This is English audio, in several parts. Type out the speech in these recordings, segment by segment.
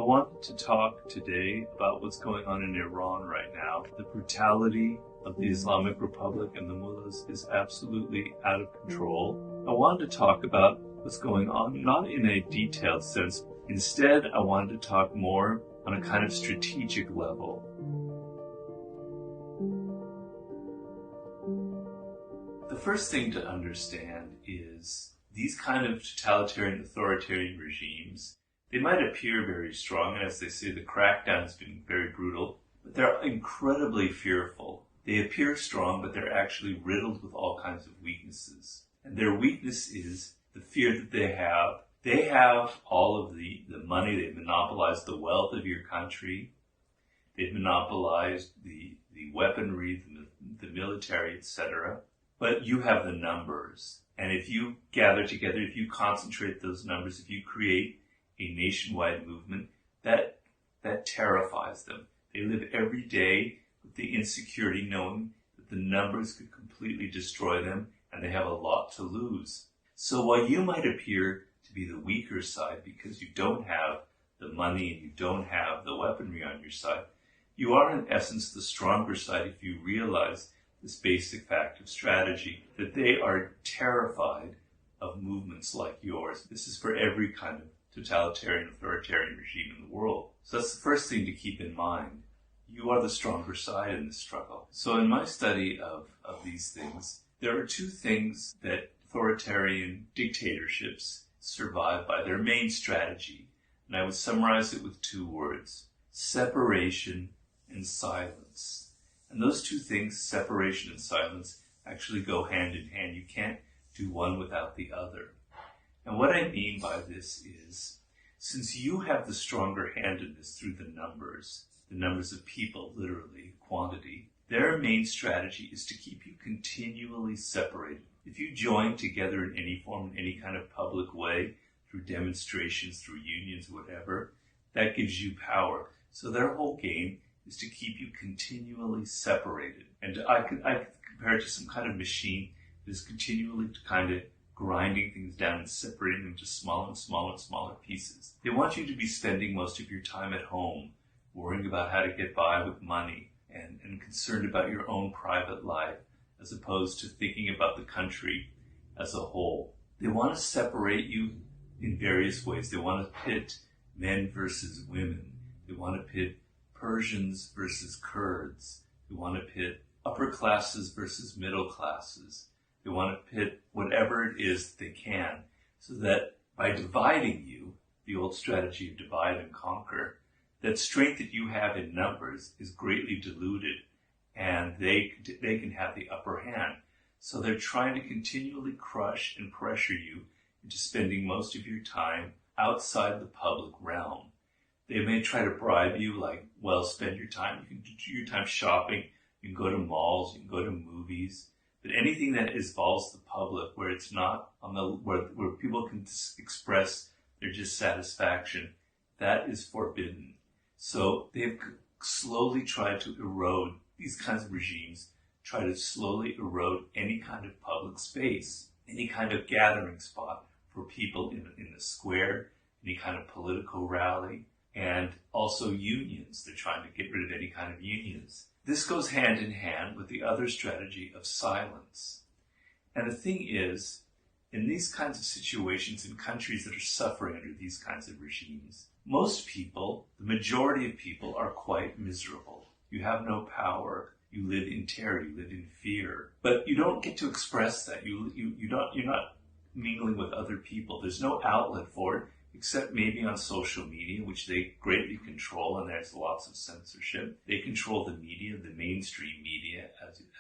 wanted to talk today about what's going on in Iran right now. The brutality of the Islamic Republic and the mullahs is absolutely out of control. I wanted to talk about what's going on, not in a detailed sense. Instead, I wanted to talk more on a kind of strategic level. The first thing to understand is these kind of totalitarian, authoritarian regimes, they might appear very strong, and as they say, the crackdown has been very brutal, but they're incredibly fearful. They appear strong, but they're actually riddled with all kinds of weaknesses. And their weakness is the fear that they have. They have all of the money. They've monopolized the wealth of your country. They've monopolized the weaponry, the military, etc. But you have the numbers. And if you gather together, if you concentrate those numbers, if you create a nationwide movement, that terrifies them. They live every day with the insecurity knowing that the numbers could completely destroy them and they have a lot to lose. So while you might appear to be the weaker side because you don't have the money and you don't have the weaponry on your side, you are in essence the stronger side if you realize this basic fact of strategy, that they are terrified of movements like yours. This is for every kind of totalitarian, authoritarian regime in the world. So that's the first thing to keep in mind. You are the stronger side in this struggle. So in my study of these things, there are two things that authoritarian dictatorships survive by, their main strategy. And I would summarize it with two words: separation and silence. And those two things, separation and silence, actually go hand in hand. You can't do one without the other. And what I mean by this is, since you have the stronger hand in this through the numbers of people, literally, quantity, their main strategy is to keep you continually separated. If you join together in any form, in any kind of public way, through demonstrations, through unions, whatever, that gives you power. So their whole game is to keep you continually separated. And I compare it to some kind of machine that is continually kind of grinding things down and separating them into smaller and smaller and smaller pieces. They want you to be spending most of your time at home, worrying about how to get by with money and concerned about your own private life, as opposed to thinking about the country as a whole. They want to separate you in various ways. They want to pit men versus women. They want to pit Persians versus Kurds. They want to pit upper classes versus middle classes. They want to pit whatever it is that they can, so that by dividing you, the old strategy of divide and conquer, that strength that you have in numbers is greatly diluted, and they can have the upper hand. So they're trying to continually crush and pressure you into spending most of your time outside the public realm. They may try to bribe you, like, well, spend your time. You can do your time shopping. You can go to malls. You can go to movies. But anything that involves the public, where it's not where people can express their dissatisfaction, that is forbidden. So they've slowly tried to erode, these kinds of regimes try to slowly erode any kind of public space, any kind of gathering spot for people in the square, any kind of political rally, and also unions. They're trying to get rid of any kind of unions. This goes hand in hand with the other strategy of silence. And the thing is, in these kinds of situations, in countries that are suffering under these kinds of regimes, most people, the majority of people, are quite miserable. You have no power. You live in terror. You live in fear. But you don't get to express that. You're not mingling with other people. There's no outlet for it, except maybe on social media, which they greatly control, and there's lots of censorship. They control the media, the mainstream media,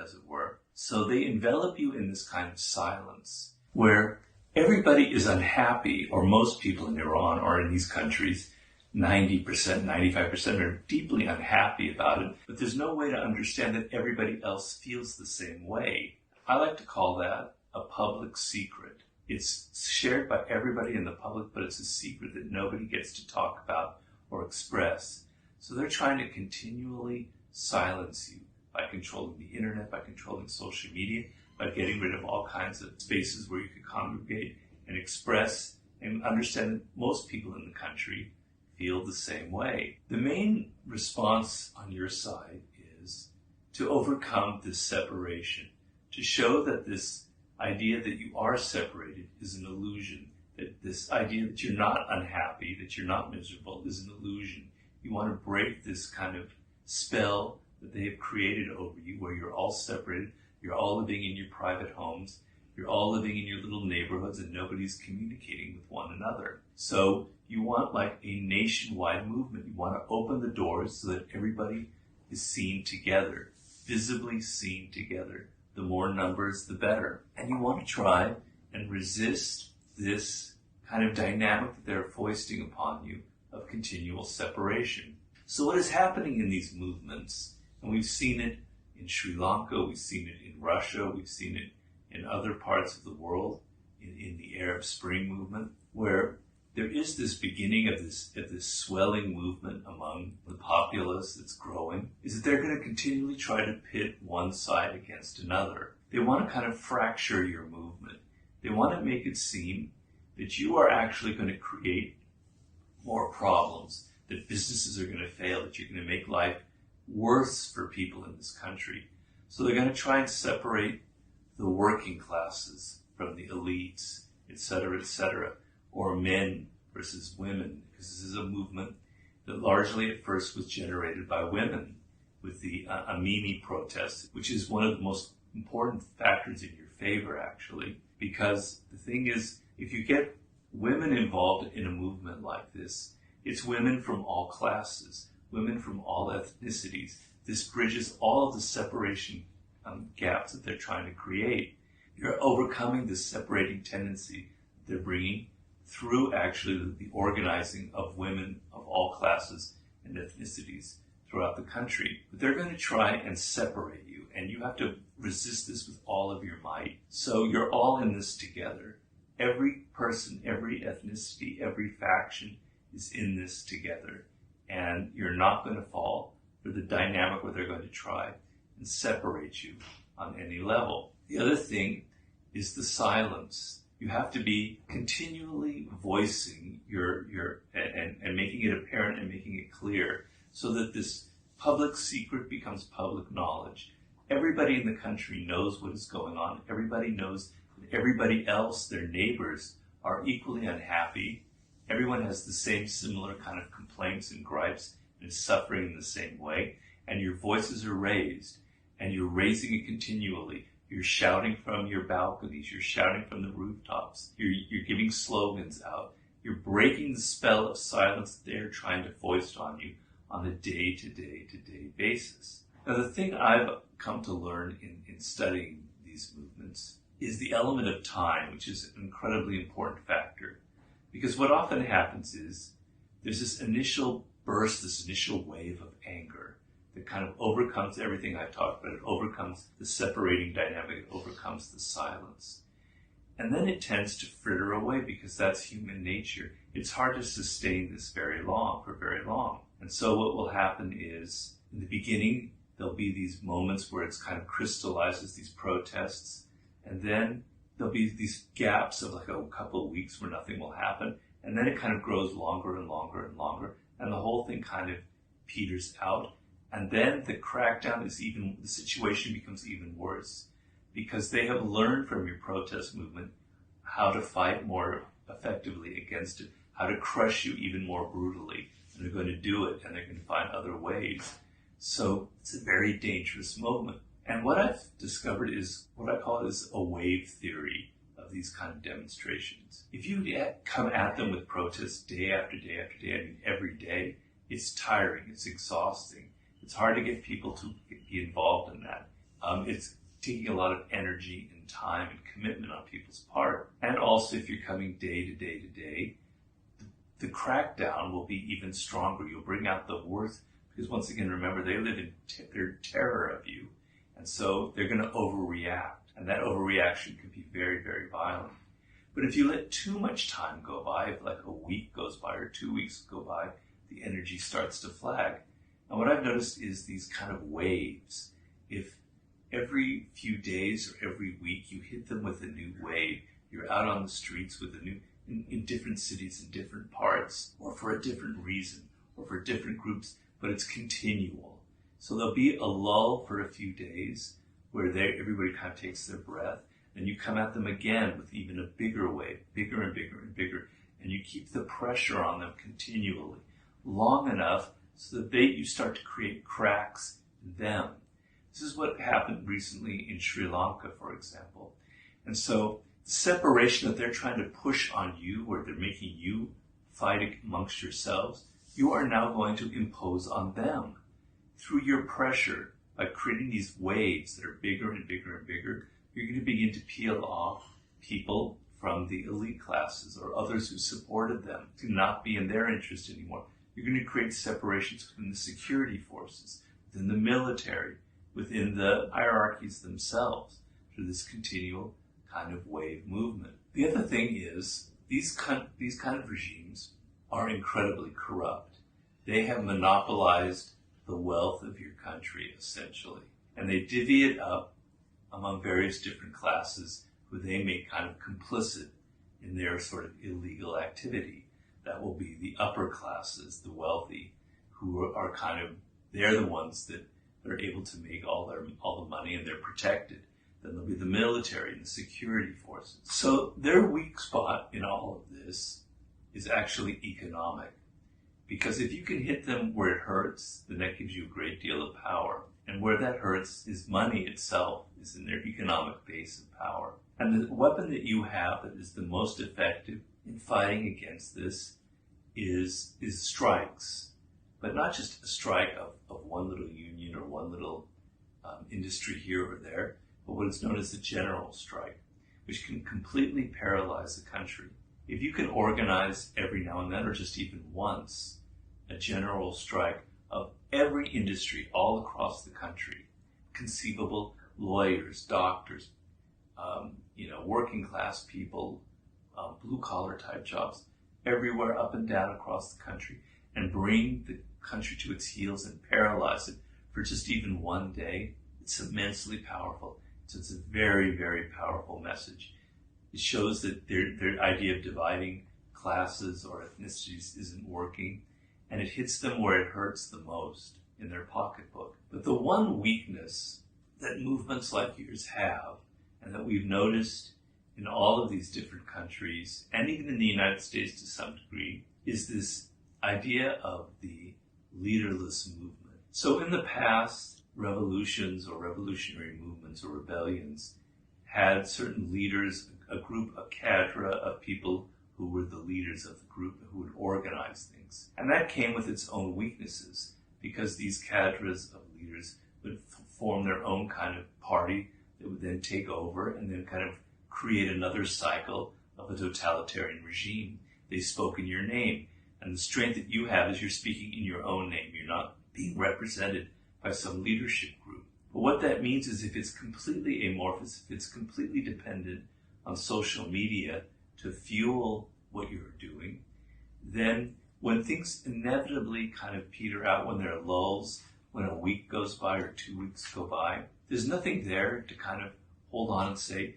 as it were. So they envelop you in this kind of silence, where everybody is unhappy, or most people in Iran or in these countries, 90%, 95% are deeply unhappy about it, but there's no way to understand that everybody else feels the same way. I like to call that a public secret. It's shared by everybody in the public, but it's a secret that nobody gets to talk about or express. So they're trying to continually silence you by controlling the internet, by controlling social media, by getting rid of all kinds of spaces where you could congregate and express and understand that most people in the country feel the same way. The main response on your side is to overcome this separation, to show that this idea that you are separated is an illusion, that this idea that you're not unhappy, that you're not miserable is an illusion. You want to break this kind of spell that they have created over you where you're all separated, you're all living in your private homes, you're all living in your little neighborhoods and nobody's communicating with one another. So you want like a nationwide movement. You want to open the doors so that everybody is seen together, visibly seen together. The more numbers, the better. And you want to try and resist this kind of dynamic that they're foisting upon you of continual separation. So what is happening in these movements, and we've seen it in Sri Lanka, we've seen it in Russia, we've seen it in other parts of the world, in the Arab Spring movement, where there is this beginning of this swelling movement among the populace that's growing, is that they're going to continually try to pit one side against another. They want to kind of fracture your movement. They want to make it seem that you are actually going to create more problems, that businesses are going to fail, that you're going to make life worse for people in this country. So they're going to try and separate the working classes from the elites, etc., or men versus women, because this is a movement that largely at first was generated by women with the Amini protest, which is one of the most important factors in your favor, actually, because the thing is, if you get women involved in a movement like this, it's women from all classes, women from all ethnicities. This bridges all of the separation gaps that they're trying to create. You're overcoming this separating tendency they're bringing through actually the organizing of women of all classes and ethnicities throughout the country. But they're going to try and separate you, and you have to resist this with all of your might. So you're all in this together. Every person, every ethnicity, every faction is in this together, and you're not going to fall for the dynamic where they're going to try and separate you on any level. The other thing is the silence. You have to be continually voicing your and making it apparent and making it clear so that this public secret becomes public knowledge. Everybody in the country knows what is going on. Everybody knows that everybody else, their neighbors, are equally unhappy. Everyone has the same similar kind of complaints and gripes and is suffering in the same way. And your voices are raised, and you're raising it continually. You're shouting from your balconies. You're shouting from the rooftops. You're giving slogans out. You're breaking the spell of silence they're trying to foist on you on a day-to-day basis. Now, the thing I've come to learn in studying these movements is the element of time, which is an incredibly important factor. Because what often happens is there's this initial burst, this initial wave of anger that kind of overcomes everything I've talked about. It overcomes the separating dynamic. It overcomes the silence. And then it tends to fritter away because that's human nature. It's hard to sustain this for very long. And so what will happen is, in the beginning, there'll be these moments where it's kind of crystallizes these protests. And then there'll be these gaps of like a couple of weeks where nothing will happen. And then it kind of grows longer and longer and longer. And the whole thing kind of peters out. And then the crackdown the situation becomes even worse because they have learned from your protest movement how to fight more effectively against it, how to crush you even more brutally. And they're going to do it, and they're going to find other ways. So it's a very dangerous moment. And what I've discovered is what I call is a wave theory of these kind of demonstrations. If you come at them with protests day after day after day, I mean every day, it's tiring, it's exhausting. It's hard to get people to be involved in that. It's taking a lot of energy and time and commitment on people's part. And also, if you're coming day to day to day, the crackdown will be even stronger. You'll bring out the worst, because once again, remember, they live in their terror of you. And so they're going to overreact. And that overreaction can be very, very violent. But if you let too much time go by, if like a week goes by or 2 weeks go by, the energy starts to flag. And what I've noticed is these kind of waves. If every few days or every week you hit them with a new wave, you're out on the streets with a new, in different cities, in different parts, or for a different reason, or for different groups, but it's continual. So there'll be a lull for a few days where everybody kind of takes their breath, and you come at them again with even a bigger wave, bigger and bigger and bigger, and you keep the pressure on them continually, long enough so that you start to create cracks in them. This is what happened recently in Sri Lanka, for example. And so the separation that they're trying to push on you, where they're making you fight amongst yourselves, you are now going to impose on them through your pressure. By creating these waves that are bigger and bigger and bigger, you're going to begin to peel off people from the elite classes or others who supported them to not be in their interest anymore. You're going to create separations within the security forces, within the military, within the hierarchies themselves, through this continual kind of wave movement. The other thing is, these kind of regimes are incredibly corrupt. They have monopolized the wealth of your country, essentially. And they divvy it up among various different classes who they make kind of complicit in their sort of illegal activity. That will be the upper classes, the wealthy, who are kind of, they're the ones that are able to make all the money, and they're protected. Then there'll be the military and the security forces. So their weak spot in all of this is actually economic. Because if you can hit them where it hurts, then that gives you a great deal of power. And where that hurts is money itself, is in their economic base of power. And the weapon that you have that is the most effective in fighting against this is strikes. But not just a strike of one little union or one little industry here or there, but what is known as the general strike, which can completely paralyze the country. If you can organize every now and then, or just even once, a general strike of every industry all across the country, conceivable lawyers, doctors, working class people, blue collar type jobs, everywhere up and down across the country, and bring the country to its heels and paralyze it for just even one day, it's immensely powerful. So it's a very, very powerful message. It shows that their idea of dividing classes or ethnicities isn't working, and it hits them where it hurts the most, in their pocketbook. But the one weakness that movements like yours have, and that we've noticed in all of these different countries, and even in the United States to some degree, is this idea of the leaderless movement. So in the past, revolutions or revolutionary movements or rebellions had certain leaders, a group, a cadre of people who were the leaders of the group, who would organize things. And that came with its own weaknesses, because these cadres of leaders would form their own kind of party that would then take over and then kind of create another cycle of a totalitarian regime. They spoke in your name. And the strength that you have is you're speaking in your own name. You're not being represented by some leadership group. But what that means is if it's completely amorphous, if it's completely dependent on social media to fuel what you're doing, then when things inevitably kind of peter out, when there are lulls, when a week goes by or 2 weeks go by, there's nothing there to kind of hold on and say,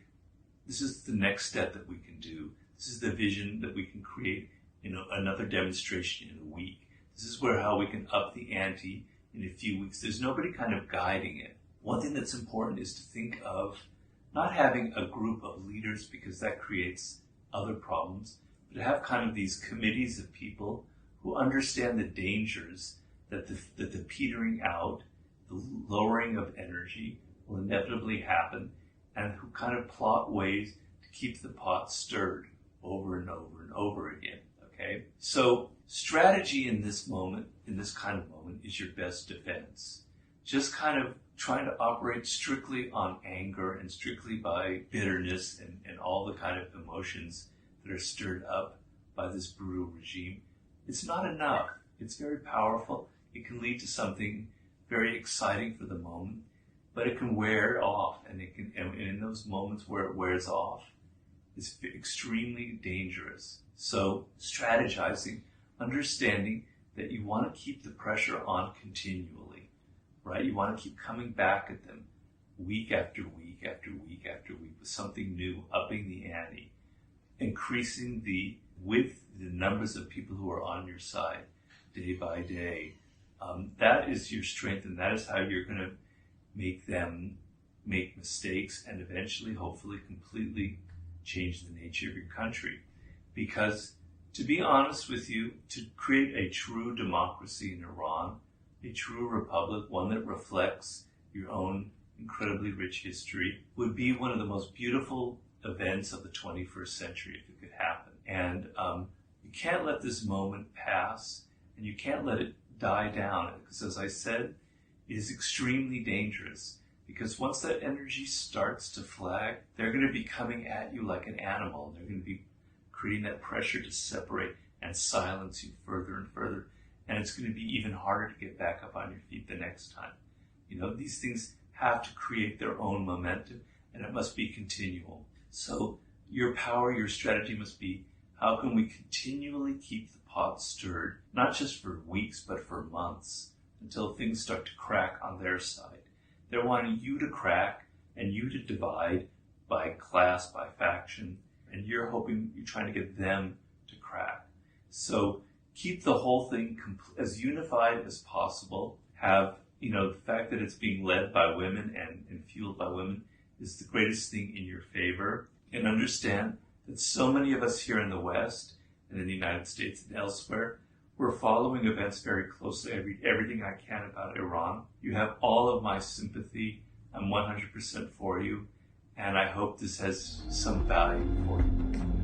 this is the next step that we can do. This is the vision that we can create in another demonstration in a week. This is how we can up the ante in a few weeks. There's nobody kind of guiding it. One thing that's important is to think of not having a group of leaders, because that creates other problems, but to have kind of these committees of people who understand the dangers that the petering out, the lowering of energy will inevitably happen, and who kind of plot ways to keep the pot stirred over and over and over again. Okay? So strategy in this moment, in this kind of moment, is your best defense. Just kind of trying to operate strictly on anger and strictly by bitterness and all the kind of emotions that are stirred up by this brutal regime, it's not enough. It's very powerful. It can lead to something very exciting for the moment, but it can wear off, and in those moments where it wears off, it's extremely dangerous. So strategizing, understanding that you want to keep the pressure on continually, right? You want to keep coming back at them week after week after week after week with something new, upping the ante. increasing the numbers of people who are on your side day by day. That is your strength, and that is how you're going to make them make mistakes and eventually, hopefully, completely change the nature of your country. Because, to be honest with you, to create a true democracy in Iran, a true republic, one that reflects your own incredibly rich history, would be one of the most beautiful events of the 21st century if it could happen. And you can't let this moment pass, and you can't let it die down, because, as I said, it is extremely dangerous. Because once that energy starts to flag, they're going to be coming at you like an animal, and they're going to be creating that pressure to separate and silence you further and further. And it's going to be even harder to get back up on your feet the next time. You know, these things have to create their own momentum, and it must be continual. So your power, your strategy must be, how can we continually keep the pot stirred, not just for weeks, but for months, until things start to crack on their side. They're wanting you to crack and you to divide by class, by faction, and you're trying to get them to crack. So keep the whole thing as unified as possible. Have, the fact that it's being led by women and fueled by women is the greatest thing in your favor. And understand that so many of us here in the West and in the United States and elsewhere, we're following events very closely, everything I can about Iran. You have all of my sympathy. I'm 100% for you, and I hope this has some value for you.